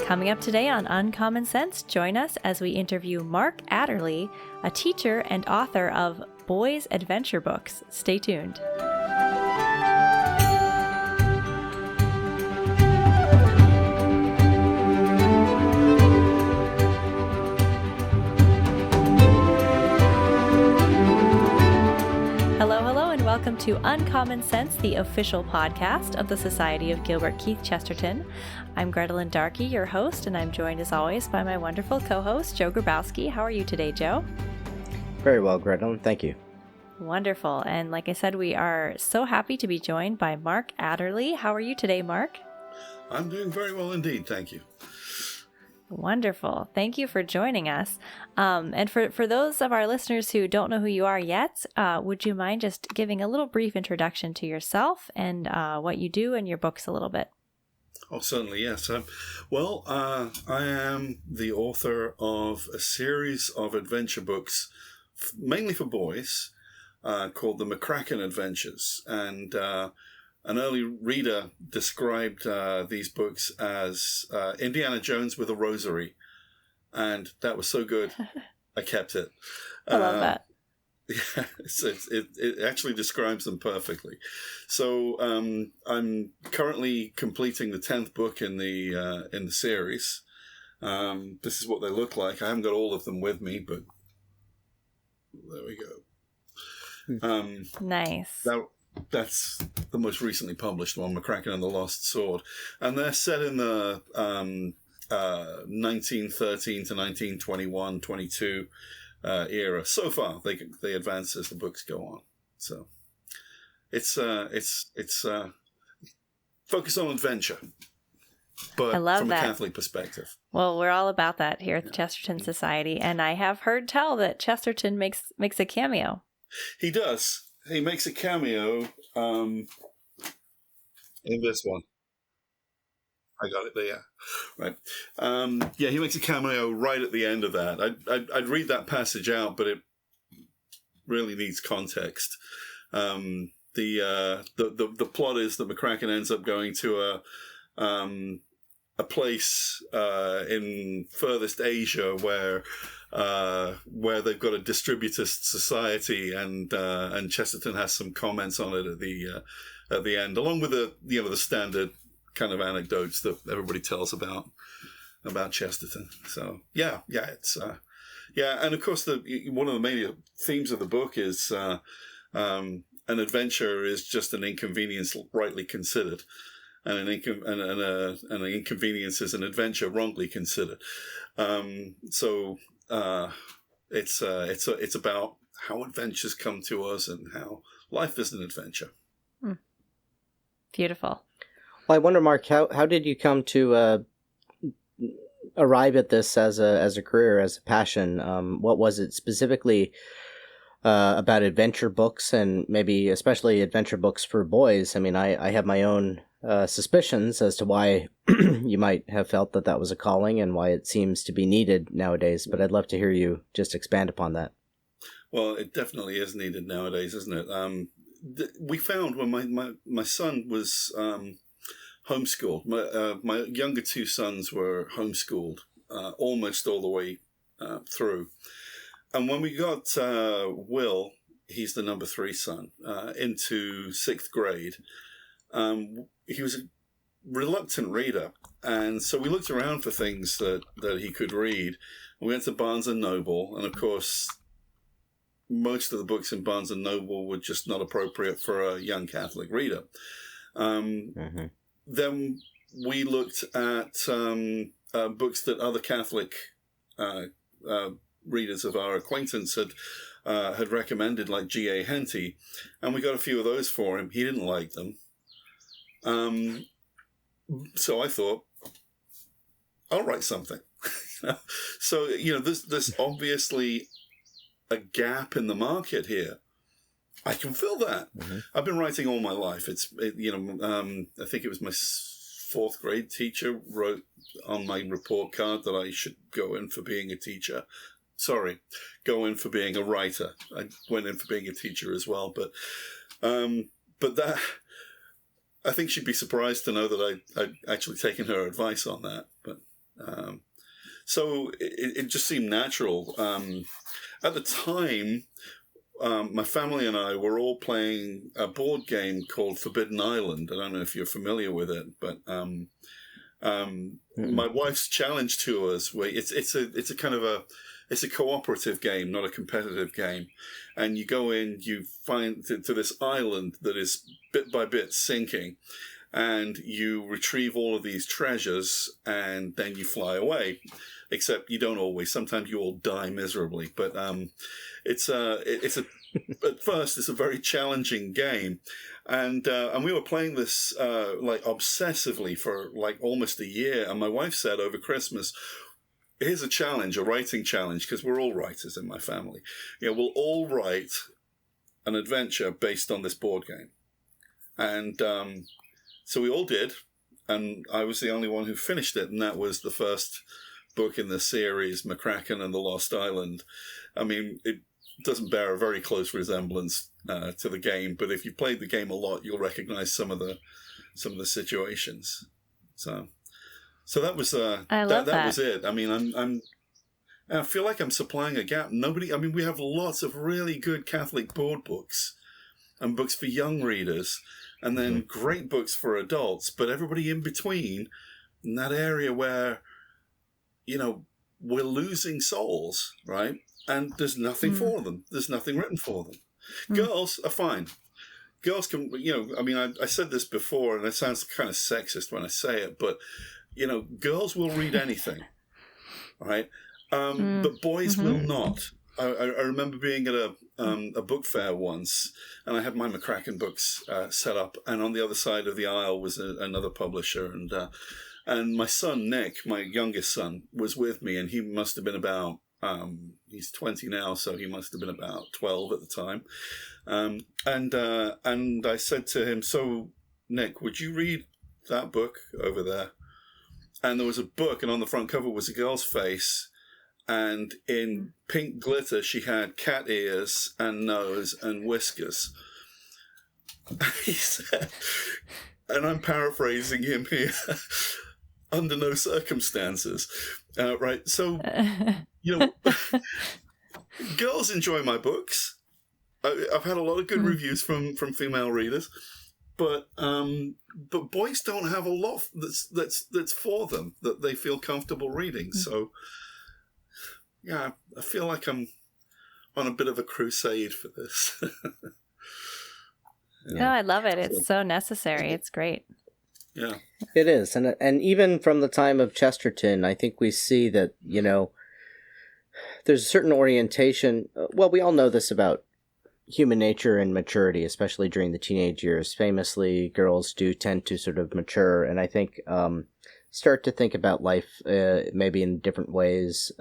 Coming up today on Uncommon Sense, join us as we interview Mark Adderley, a teacher and author of Boys' Adventure Books. Stay tuned. Welcome to Uncommon Sense, the official podcast of the Society of Gilbert Keith Chesterton. I'm Grettelyn Darkey, your host, and I'm joined as always by my wonderful co-host, Joe Grabowski. How are you today, Joe? Very well, Grettelyn. Thank you. Wonderful. And like I said, we are so happy to be joined by Mark Adderley. How are you today, Mark? I'm doing very well indeed, thank you. Wonderful. Thank you for joining us. And for those of our listeners who don't know who you are yet, would you mind just giving a little brief introduction to yourself and what you do and your books a little bit? Oh, certainly, yes. I am the author of a series of adventure books, mainly for boys, called the McCracken Adventures. And an early reader described these books as Indiana Jones with a Rosary, and that was so good, I kept it. I love that. Yeah, it actually describes them perfectly. So I'm currently completing the 10th book in the series. This is what they look like. I haven't got all of them with me, but there we go. Nice. That's the most recently published one, McCracken and the Lost Sword. And they're set in the 1913 to 1921, 22 era. So far, they advance as the books go on. So it's focus on adventure, but from a Catholic perspective. Well, we're all about that here at the Chesterton Society, and I have heard tell that Chesterton makes a cameo. He does. He makes a cameo in this one. I got it there, right? He makes a cameo right at the end of that. I'd read that passage out, but it really needs context. The plot is that McCracken ends up going to a place in furthest Asia where they've got a distributist society, and Chesterton has some comments on it at the end, along with the standard kind of anecdotes that everybody tells about Chesterton. So it's and of course one of the main themes of the book is an adventure is just an inconvenience rightly considered. And an inconvenience is an adventure wrongly considered. It's about how adventures come to us and how life is an adventure. Beautiful. Well, I wonder, Mark, how did you come to arrive at this as a career, as a passion? What was it specifically about adventure books, and maybe especially adventure books for boys? I mean, I have my own suspicions as to why you might have felt that was a calling and why it seems to be needed nowadays, but I'd love to hear you just expand upon that. Well, it definitely is needed nowadays, isn't it? We found when my son was homeschooled, my younger two sons were homeschooled almost all the way through. And when we got Will, he's the number 3 son, into 6th grade, he was a reluctant reader. And so we looked around for things that he could read. We went to Barnes & Noble, and of course, most of the books in Barnes & Noble were just not appropriate for a young Catholic reader. Then we looked at books that other Catholic readers of our acquaintance had recommended, like G.A. Henty, and we got a few of those for him. He didn't like them. So I thought, I'll write something. So, there's obviously a gap in the market here. I can fill that. I've been writing all my life. I think it was my 4th grade teacher wrote on my report card that I should go in for being a teacher. Sorry, go in for being a writer. I went in for being a teacher as well, but that, I think she'd be surprised to know that I'd actually taken her advice on that. But So it just seemed natural. At the time, my family and I were all playing a board game called Forbidden Island. I don't know if you're familiar with it, but my wife's challenge to us, it's a kind of it's a cooperative game, not a competitive game. And you go in, you find to this island that is bit by bit sinking, and you retrieve all of these treasures, and then you fly away. Except you don't always. Sometimes you all die miserably. But it's at first it's a very challenging game, and we were playing this like obsessively for like almost a year. And my wife said over Christmas, "Here's a challenge, a writing challenge, because we're all writers in my family. We'll all write an adventure based on this board game." And so we all did, and I was the only one who finished it, and that was the first book in the series, McCracken and the Lost Island. I mean, it doesn't bear a very close resemblance to the game, but if you played the game a lot, you'll recognize some of the situations. So that was that was it. I mean, I feel like I'm supplying a gap. We have lots of really good Catholic board books and books for young readers, and then great books for adults, but everybody in between, in that area where we're losing souls, right? And there's nothing for them. There's nothing written for them. Girls are fine. Girls can, I said this before, and it sounds kind of sexist when I say it, but, girls will read anything, right? But boys will not. I remember being at a book fair once, and I had my McCracken books set up, and on the other side of the aisle was another publisher, and my son, Nick, my youngest son, was with me, and he must have been about, he's 20 now, so he must have been about 12 at the time. And I said to him, "So, Nick, would you read that book over there?" And there was a book, and on the front cover was a girl's face, and in pink glitter, she had cat ears and nose and whiskers. He said, and I'm paraphrasing him here, "Under no circumstances." Right. So, girls enjoy my books. I've had a lot of good reviews from female readers, but boys don't have a lot that's for them that they feel comfortable reading. So, yeah, I feel like I'm on a bit of a crusade for this. No, I love it. It's so necessary. It's great. Yeah, it is, and even from the time of Chesterton, I think we see that there's a certain orientation. Well, we all know this about human nature and maturity, especially during the teenage years. Famously, girls do tend to sort of mature, and I think start to think about life maybe in different ways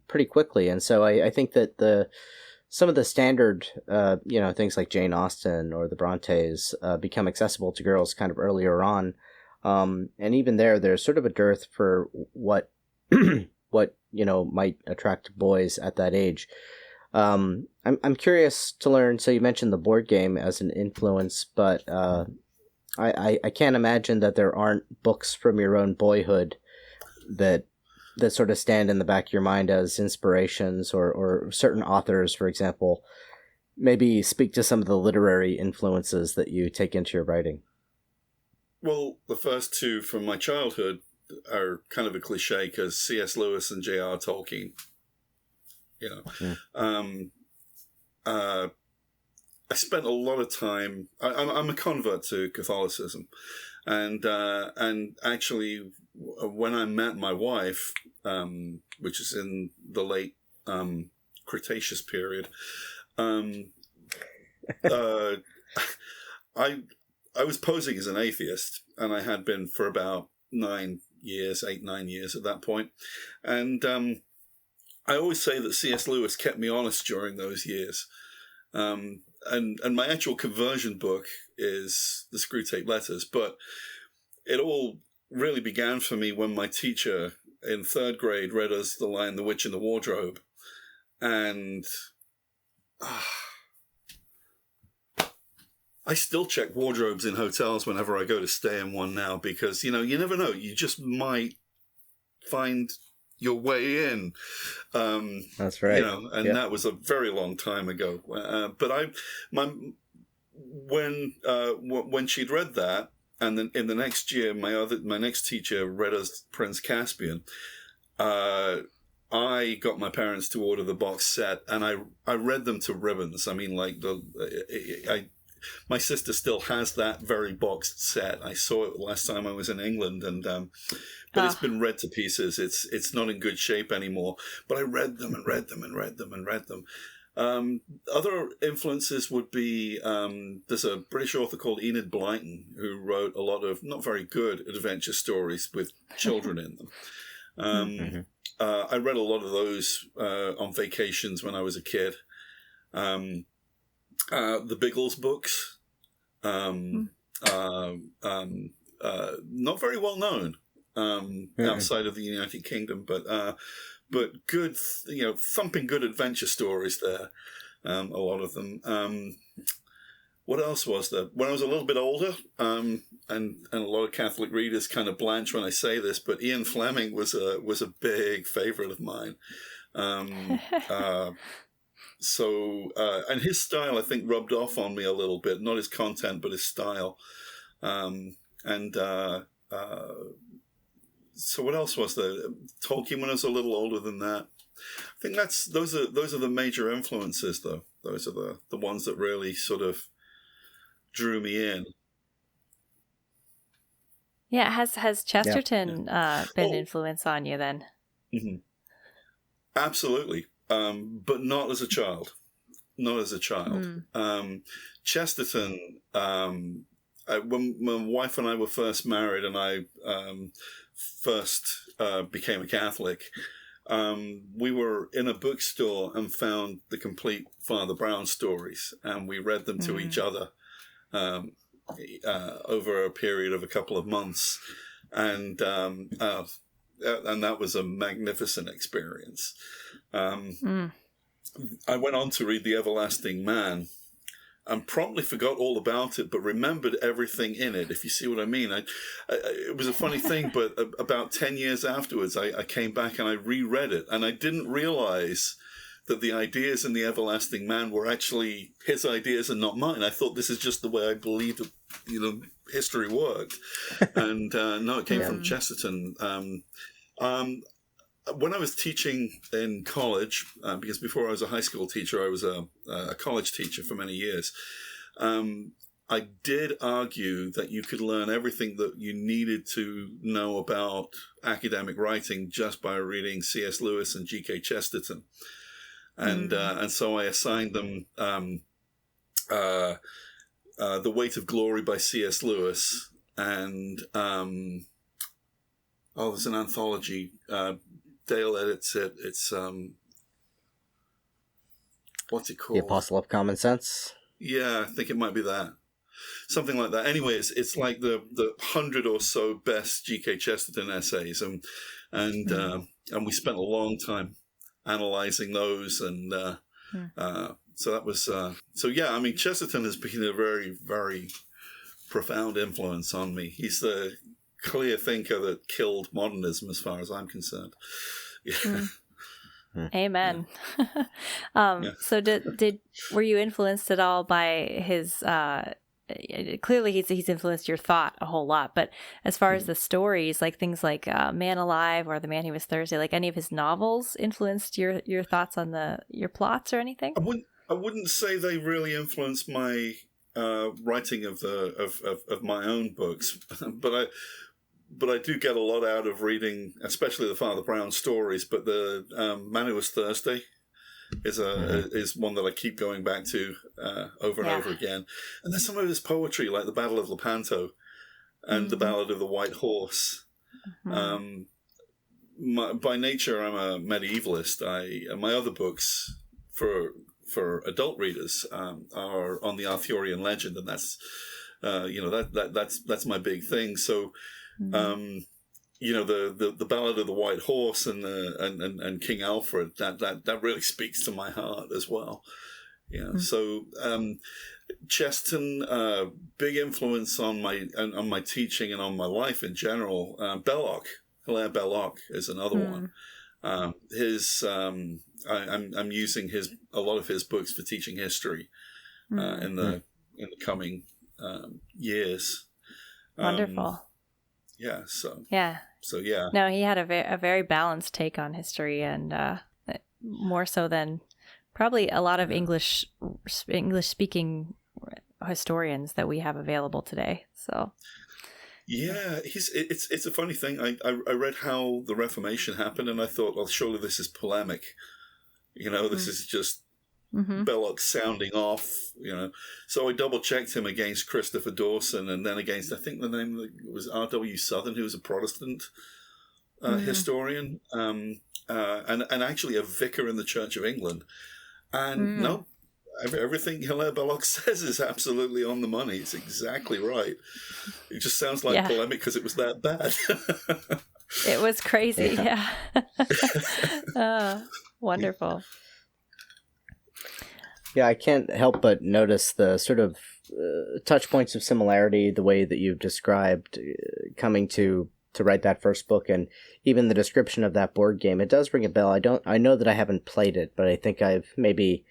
pretty quickly. And so I think that some of the standard, things like Jane Austen or the Brontes become accessible to girls kind of earlier on. And even there's sort of a dearth for what might attract boys at that age. I'm curious to learn. So you mentioned the board game as an influence, but I can't imagine that there aren't books from your own boyhood that sort of stand in the back of your mind as inspirations, or certain authors, for example. Maybe speak to some of the literary influences that you take into your writing. Well, the first two from my childhood are kind of a cliche, because C.S. Lewis and J.R. Tolkien. I spent a lot of time. I'm a convert to Catholicism, and actually, when I met my wife, which is in the late Cretaceous period, I was posing as an atheist, and I had been for about 9 years at that point. And I always say that C.S. Lewis kept me honest during those years. And my actual conversion book is the Screwtape Letters, but it all really began for me when my teacher in 3rd grade read us the line "The Witch in the Wardrobe." And I still check wardrobes in hotels whenever I go to stay in one now, because, you never know. You just might find your way in. That's right. And that was a very long time ago. But when she'd read that, and then in the next year, my next teacher read us Prince Caspian. I got my parents to order the box set, and I read them to ribbons. I mean, like my sister still has that very boxed set. I saw it last time I was in England, and but it's been read to pieces. It's not in good shape anymore. But I read them and read them and read them and read them. Other influences would be there's a British author called Enid Blyton who wrote a lot of not very good adventure stories with children in them. I read a lot of those on vacations when I was a kid. The Biggles books, not very well known outside of the United Kingdom, but good, thumping good adventure stories there. A lot of them. What else was there? When I was a little bit older, and a lot of Catholic readers kind of blanch when I say this, but Ian Fleming was a big favorite of mine. And his style, I think, rubbed off on me a little bit. Not his content, but his style. So what else was there? Tolkien when I was a little older than that. I think those are the major influences, though. Those are the ones that really sort of drew me in. Yeah, has Chesterton been influence on you then? Mm-hmm. Absolutely, but not as a child. Not as a child. Chesterton. When my wife and I were first married, and I first became a Catholic, we were in a bookstore and found the complete Father Brown stories, and we read them to each other over a period of a couple of months, and that was a magnificent experience. I went on to read The Everlasting Man, and promptly forgot all about it, but remembered everything in it, if you see what I mean. It was a funny thing, but about 10 years afterwards, I came back and I reread it, and I didn't realize that the ideas in The Everlasting Man were actually his ideas and not mine. I thought this is just the way I believed, history worked. And no, it came from Chesterton. When I was teaching in college, because before I was a high school teacher, I was a college teacher for many years, I did argue that you could learn everything that you needed to know about academic writing just by reading C.S. Lewis and G.K. Chesterton. And so I assigned them The Weight of Glory by C.S. Lewis, and there's an anthology. Dale edits it. It's what's it called? The Apostle of Common Sense. Yeah, I think it might be that. Something like that. Anyway, it's like the 100 or so best G.K. Chesterton essays, and we spent a long time analyzing those, and so that was I mean, Chesterton has been a very, very profound influence on me. He's the clear thinker that killed modernism, as far as I'm concerned. Amen. So were you influenced at all by his clearly he's influenced your thought a whole lot, but as far as the stories, like things like Man Alive or The Man Who Was Thursday, like any of his novels influenced your thoughts on your plots or anything? I wouldn't say they really influenced my writing of my own books, but I do get a lot out of reading, especially the Father Brown stories. But the Man Who Was Thursday is one that I keep going back to over and over again. And there's some of his poetry, like the Battle of Lepanto and the Ballad of the White Horse. By nature, I'm a medievalist. My other books for adult readers are on the Arthurian legend, and that's that's my big thing. So. The Ballad of the White Horse and King Alfred, that really speaks to my heart as well. So Chesterton, big influence on my teaching and on my life in general. Belloc, Hilaire Belloc is another one. I'm using a lot of his books for teaching history in the coming years. Wonderful. Yeah. So yeah. No, he had a very balanced take on history, and more so than probably a lot of English speaking historians that we have available today. So. Yeah, it's a funny thing. I read how the Reformation happened, and I thought, well, surely this is polemic. This is just Belloc sounding off. So I double checked him against Christopher Dawson, and then against, I think the name was R.W. Southern, who was a Protestant historian, and actually a vicar in the Church of England. And no. Everything Hilaire Belloc says is absolutely on the money. It's exactly right. It just sounds like polemic because it was that bad. It was crazy, yeah. Wonderful. Yeah, I can't help but notice the sort of touch points of similarity, the way that you've described coming to write that first book, and even the description of that board game. It does ring a bell. I know that I haven't played it, but I think I've maybe...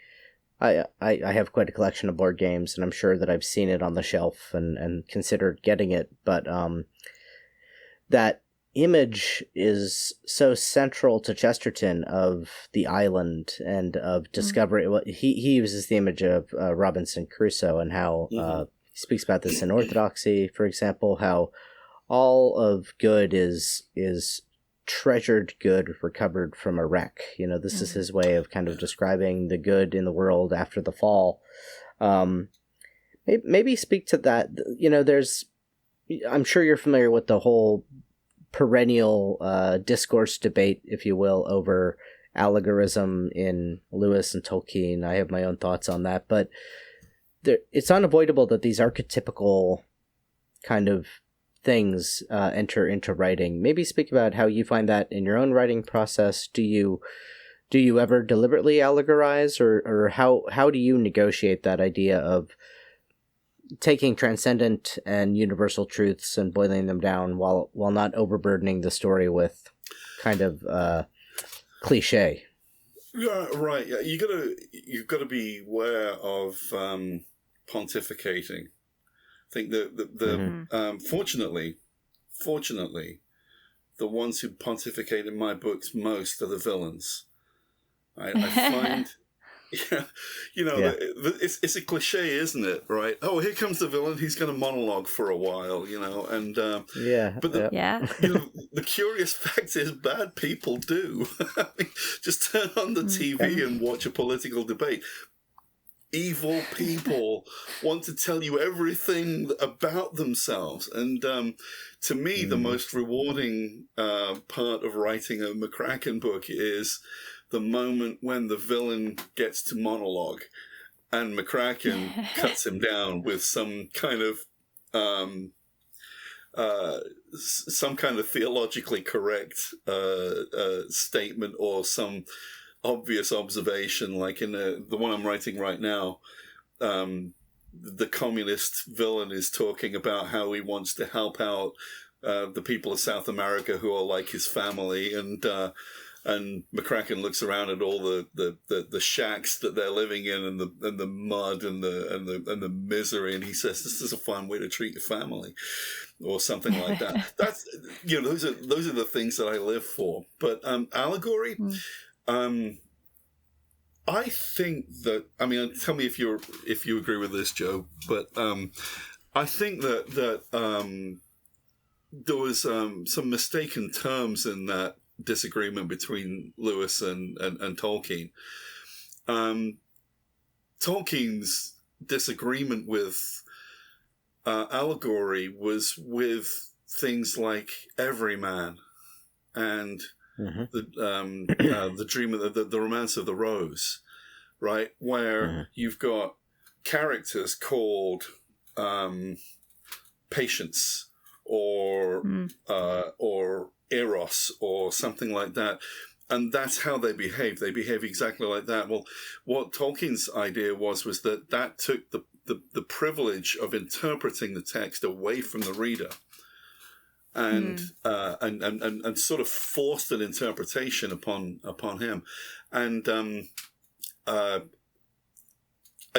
I have quite a collection of board games, and I'm sure that I've seen it on the shelf and considered getting it. But that image is so central to Chesterton of the island and of discovery. Well, he uses the image of Robinson Crusoe, and how he speaks about this in Orthodoxy, for example, how all of good is treasured good recovered from a wreck. This is his way of kind of describing the good in the world after the fall. Maybe speak to that. I'm sure you're familiar with the whole perennial discourse debate, if you will, over allegorism in Lewis and Tolkien. I have my own thoughts on that, but it's unavoidable that these archetypical kind of things enter into writing. Maybe speak about how you find that in your own writing process. Do you ever deliberately allegorize, or how do you negotiate that idea of taking transcendent and universal truths and boiling them down while not overburdening the story with kind of cliche? Yeah, right. Yeah, you've got to be aware of pontificating. I think fortunately, the ones who pontificate in my books most are the villains. I find, it's a cliche, isn't it? Right? Oh, here comes the villain. He's going to monologue for a while, and but the curious fact is, bad people do. Just turn on the TV and watch a political debate. Evil people want to tell you everything about themselves. And to me, the most rewarding part of writing a McCracken book is the moment when the villain gets to monologue and McCracken cuts him down with some kind of theologically correct statement, or some obvious observation, like in the one I'm writing right now. The communist villain is talking about how he wants to help out the people of South America who are like his family, and McCracken looks around at all the shacks that they're living in, and the mud and the misery, and he says, "This is a fun way to treat your family," or something like that. That's those are the things that I live for. But allegory. I think that, tell me if you agree with this, Joe, but I think that there was some mistaken terms in that disagreement between Lewis and Tolkien. Tolkien's disagreement with allegory was with things like Everyman and the dream of the romance of the rose, right? Where you've got characters called Patience or Eros or something like that, and that's how they behave. They behave exactly like that. Well, what Tolkien's idea was that took the privilege of interpreting the text away from the reader. and sort of forced an interpretation upon him, and I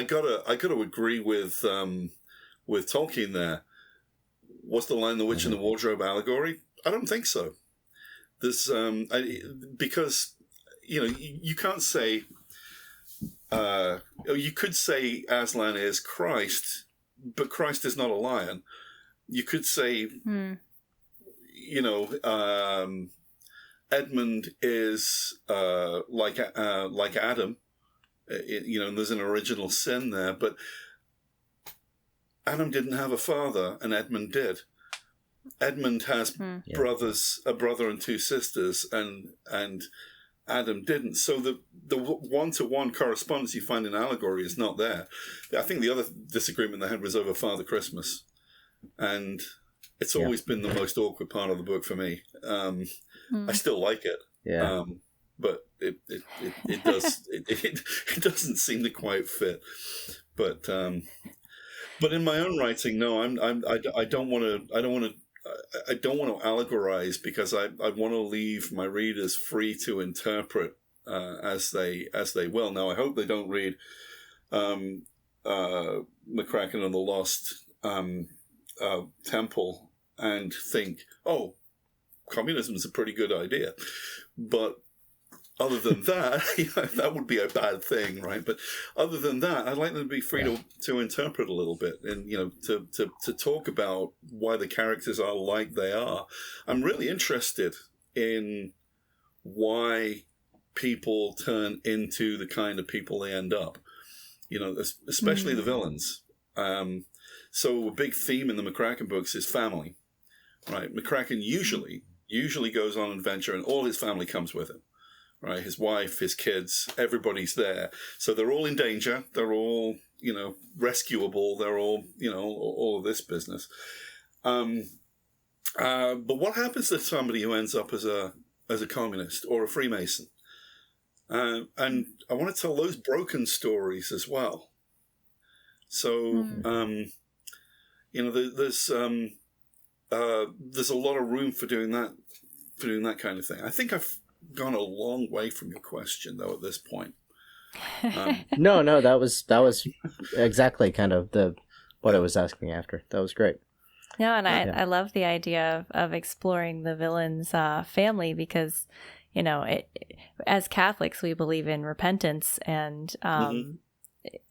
gotta agree with Tolkien there. Was the Lion, the Witch, and the Wardrobe allegory? I don't think so. There's because you can't say. You could say Aslan is Christ, but Christ is not a lion. You could say, Edmund is like Adam. And there's an original sin there, but Adam didn't have a father, and Edmund did. Edmund has a brother and two sisters, and Adam didn't. So the one-to-one correspondence you find in allegory is not there. I think the other disagreement they had was over Father Christmas, and it's always been the most awkward part of the book for me. I still like it, but it doesn't seem to quite fit. But in my own writing, no, I don't want to allegorize, because I want to leave my readers free to interpret as they will. Now, I hope they don't read McCracken and the Lost Temple and think, oh, communism is a pretty good idea. But other than that, that would be a bad thing, right? But other than that, I'd like them to be free to interpret a little bit, and to talk about why the characters are like they are. I'm really interested in why people turn into the kind of people they end up. Especially the villains. So a big theme in the McCracken books is family, right? McCracken usually goes on an adventure, and all his family comes with him. Right, his wife, his kids, everybody's there. So they're all in danger. They're all, rescuable. They're all, all of this business. But what happens to somebody who ends up as a communist or a Freemason? And I want to tell those broken stories as well. So, there's a lot of room for doing that kind of thing. I think I've gone a long way from your question, though, at this point. No, that was exactly kind of what I was asking after. That was great. No, and I love the idea of exploring the villain's family, because as Catholics we believe in repentance, and so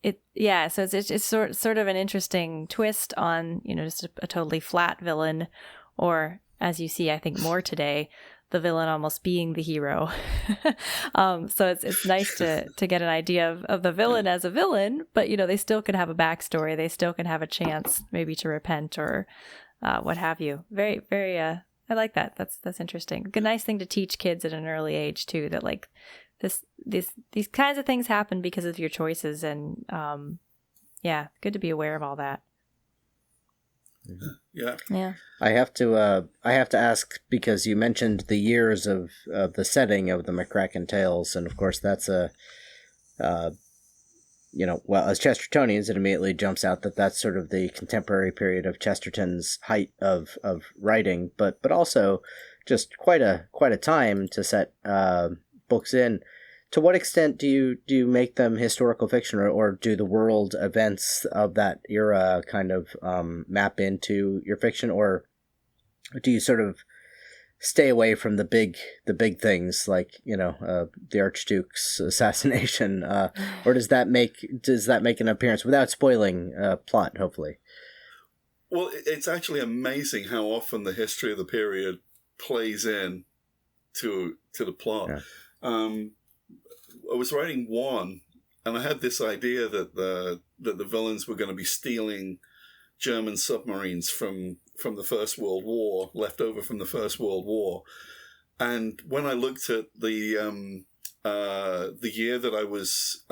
it's sort of an interesting twist on just a totally flat villain, or as you see, I think more today, the villain almost being the hero. So it's nice to get an idea of the villain as a villain, but they still could have a backstory. They still can have a chance maybe to repent or what have you. Very, very, I like that. That's interesting. Good, nice thing to teach kids at an early age too, that like these kinds of things happen because of your choices, and good to be aware of all that. Yeah. I have to ask, because you mentioned the years of the setting of the McCracken tales, and of course that's as Chestertonians, it immediately jumps out that that's sort of the contemporary period of Chesterton's height of writing, but also just quite a time to set books in. To what extent do you make them historical fiction, or do the world events of that era kind of map into your fiction, or do you sort of stay away from the big things like the Archduke's assassination, or does that make an appearance without spoiling plot? Hopefully. Well, it's actually amazing how often the history of the period plays in to the plot. Yeah. I was writing one, and I had this idea that the villains were going to be stealing German submarines from the First World War, left over from the First World War. And when I looked at the year that I was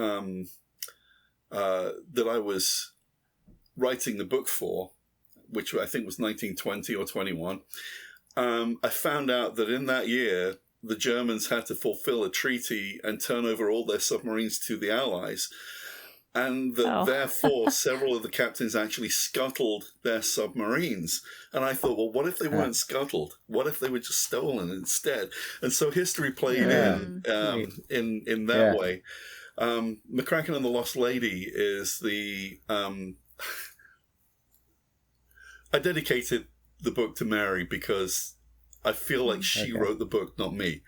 writing the book for, which I think was 1920 or 21, I found out that in that year, the Germans had to fulfill a treaty and turn over all their submarines to the Allies. and that Oh. therefore several of the captains actually scuttled their submarines. And I thought, well, what if they weren't scuttled? What if they were just stolen instead? And so history played in that way. McCracken and the Lost Lady is the... I dedicated the book to Mary because I feel like she wrote the book, not me.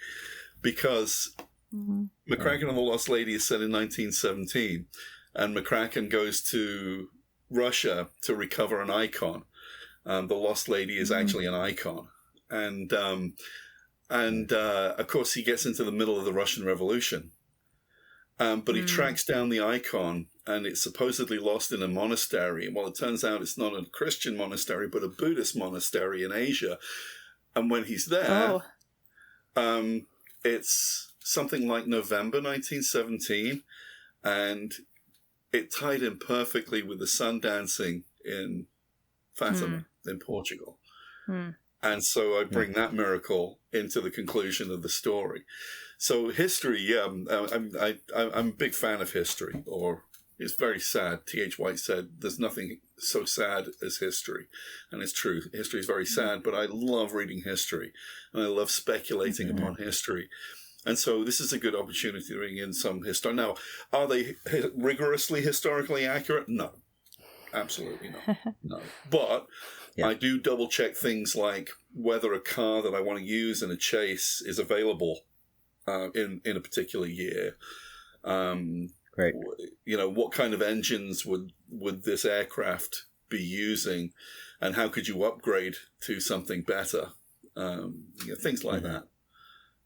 Because McCracken and the Lost Lady is set in 1917, and McCracken goes to Russia to recover an icon. The Lost Lady is actually an icon. And of course, he gets into the middle of the Russian Revolution. But he tracks down the icon, and it's supposedly lost in a monastery. Well, it turns out it's not a Christian monastery, but a Buddhist monastery in Asia. And when he's there, it's something like November 1917, and it tied in perfectly with the sun dancing in Fatima in Portugal. And so I bring that miracle into the conclusion of the story. So history, I'm a big fan of history, or it's very sad. T.H. White said, there's nothing so sad as history. And it's true. History is very sad, but I love reading history, and I love speculating upon history. And so this is a good opportunity to bring in some history. Now, are they rigorously historically accurate? No. Absolutely not. No. But I do double check things like whether a car that I want to use in a chase is available in a particular year. Great. You know, what kind of engines would this aircraft be using, and how could you upgrade to something better? Things like that.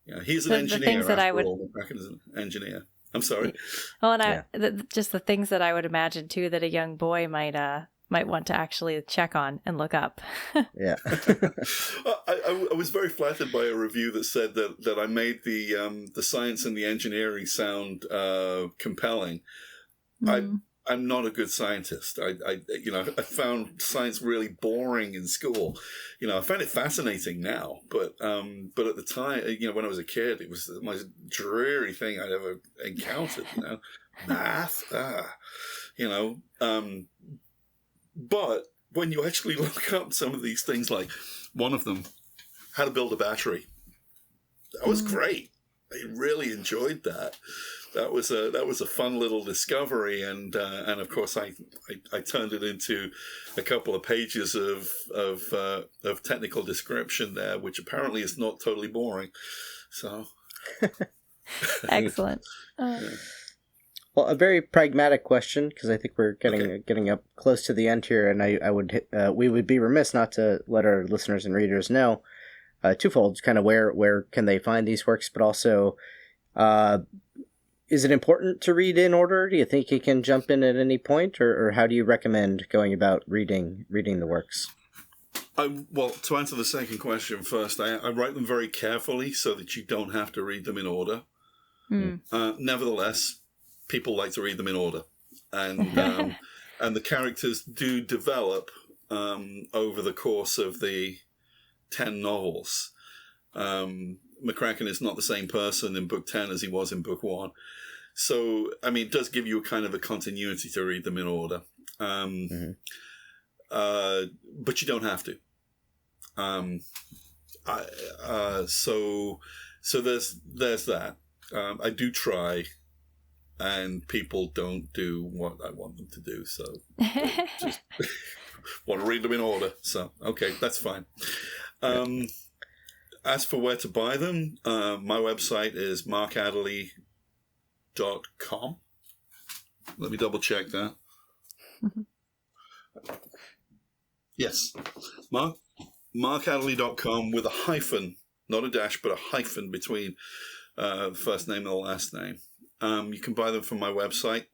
Yeah, he's an engineer. McCracken is an engineer. I'm sorry. Oh, and just the things that I would imagine too that a young boy might want to actually check on and look up. Yeah. I was very flattered by a review that said that I made the science and the engineering sound compelling. I'm not a good scientist. I found science really boring in school. I find it fascinating now, but at the time, when I was a kid, it was the most dreary thing I'd ever encountered. Math, But when you actually look up some of these things, like one of them, how to build a battery, that was great. I really enjoyed that. That was a fun little discovery, and of course I turned it into a couple of pages of technical description there, which apparently is not totally boring. So excellent. Well, a very pragmatic question, because I think we're getting up close to the end here, and we would be remiss not to let our listeners and readers know twofold, kind of where can they find these works, but also is it important to read in order? Do you think you can jump in at any point, or how do you recommend going about reading the works? Well, to answer the second question first, I write them very carefully so that you don't have to read them in order. Nevertheless, people like to read them in order, and and the characters do develop over the course of the 10 novels. McCracken is not the same person in book 10 as he was in book 1. So, I mean, it does give you a kind of a continuity to read them in order. But you don't have to. So there's that. I do try, and people don't do what I want them to do, so just want to read them in order. So, okay, that's fine. As for where to buy them, my website is markadderley.com. Let me double check that. Yes, markadderley.com with a hyphen, not a dash, but a hyphen between the first name and the last name. You can buy them from my website.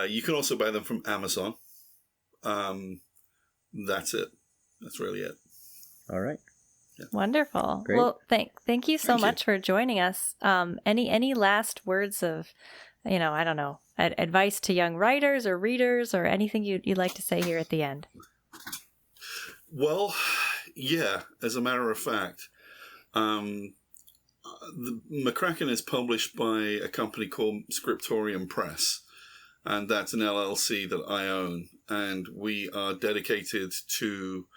You can also buy them from Amazon. That's it. That's really it. All right. Yeah. Wonderful. Great. Well, thank you so much for joining us. Any last words of, I don't know, advice to young writers or readers, or anything you'd like to say here at the end? Well, yeah. As a matter of fact, the McCracken is published by a company called Scriptorium Press, and that's an LLC that I own, and we are dedicated to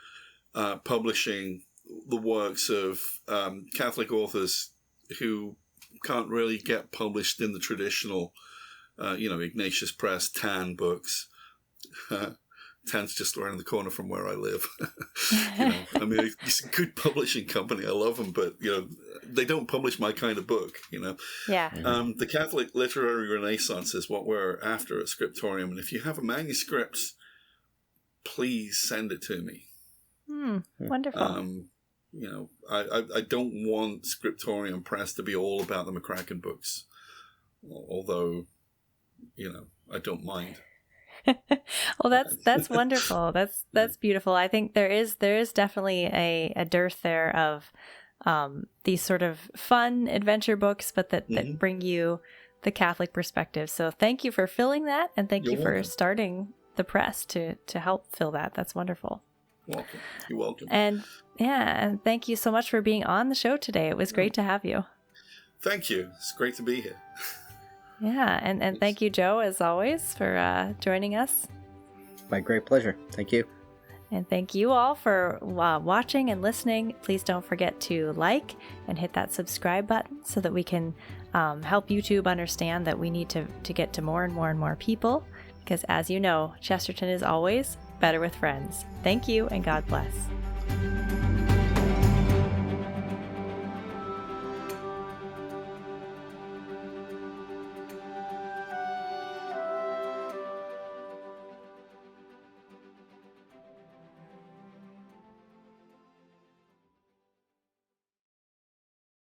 publishing the works of Catholic authors who can't really get published in the traditional, Ignatius Press, TAN books. TAN's just around the corner from where I live. It's a good publishing company. I love them, but they don't publish my kind of book. Yeah. The Catholic literary renaissance is what we're after at Scriptorium, and if you have a manuscript, please send it to me. Wonderful. I don't want Scriptorium Press to be all about the McCracken books, although, I don't mind. Well, that's wonderful. That's beautiful. I think there is definitely a dearth there of these sort of fun adventure books, but that bring you the Catholic perspective. So thank you for filling that, and thank you for starting the press to help fill that. That's wonderful. Welcome. You're welcome. And thank you so much for being on the show today. It was great to have you. Thank you. It's great to be here. Yeah, and thank you, Joe, as always, for joining us. My great pleasure. Thank you. And thank you all for watching and listening. Please don't forget to like and hit that subscribe button so that we can help YouTube understand that we need to get to more and more and more people. Because as you know, Chesterton is always better with friends. Thank you, and God bless.